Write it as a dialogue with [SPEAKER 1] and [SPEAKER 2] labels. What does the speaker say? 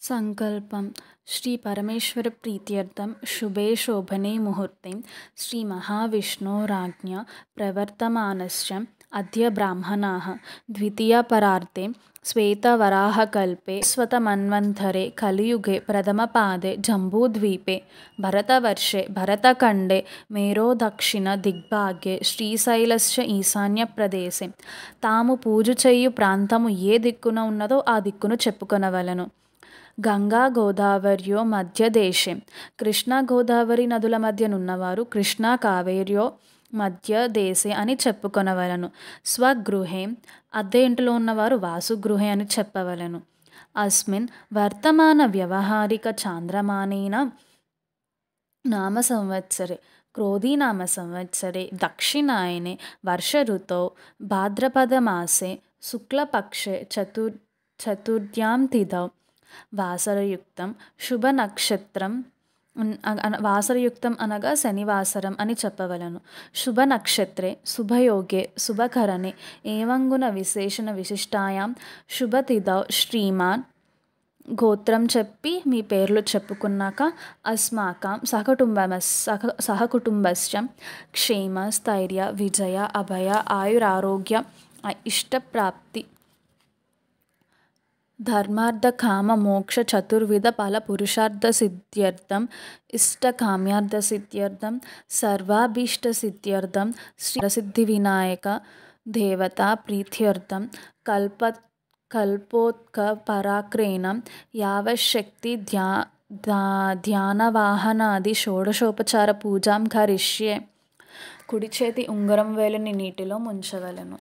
[SPEAKER 1] సంకల్పం శ్రీ పరమేశ్వర ప్రీత్యర్థం శుభే శోభనే ముహూర్తే శ్రీ మహావిష్ణోరాజ్ఞా ప్రవర్తమానశ్చ అద్య బ్రాహ్మణాః ద్వితీయపరార్ధే శ్వేతవరాహకల్పే స్వతమన్వంతరే కలియుగే ప్రథమపాదే జంబూద్వీపే భరతవర్షే భరతఖండే మేరోదక్షిణ దిగ్భాగే శ్రీశైలస్య ఈశాన్యప్రదేశే తాము పూజ చేయు ప్రాంతము ఏ దిక్కున ఉన్నదో ఆ దిక్కును చెప్పుకొనవలెను. గంగా గోదావర్యో మధ్యదేశే కృష్ణా గోదావరి నదుల మధ్యనున్నవారు కృష్ణా కావేర్యో మధ్యదేశే అని చెప్పుకొనవలెను. స్వగృహే అద్దె ఇంటిలో ఉన్నవారు వాసుగృహే అని చెప్పవలెను. అస్మిన్ వర్తమాన వ్యవహారిక చాంద్రమానేన నామ సంవత్సరే క్రోధీనామ సంవత్సరే దక్షిణాయనే వర్ష ఋతౌ భాద్రపదమాసే శుక్లపక్షే చతుర్థ్యాం తిథౌ వాసరయుక్తం శుభనక్షత్రం వాసరయుక్తం అనగా శనివాసరం అని చెప్పవలను. శుభనక్షత్రే శుభయోగే శుభకరణే ఏవంగుణ విశేషణ విశిష్టాయాం శుభతిథౌ శ్రీమాన్ గోత్రం చెప్పి మీ పేర్లు చెప్పుకున్నాక అస్మాకం సహకుటుంబశ్చ క్షేమ స్థైర్య విజయ అభయ ఆయురారోగ్య ఇష్టప్రాప్తి ధర్మార్థ కామ మోక్ష చతుర్విధ ఫల పురుషార్థ సిద్ధ్యర్థం ఇష్టకామ్యార్థ సిద్ధ్యర్థం సర్వాభీష్ట సిద్ధ్యర్థం శ్రీ ప్రసిద్ధి వినాయక దేవతా ప్రీత్యర్థం కల్పోత్క పరాక్రేణ యావశక్తి ధ్యానవాహనాది షోడశోపచార పూజాం కరిష్యే. కుడి చేతి ఉంగరం వేలిని నీటిలో ముంచవలెను.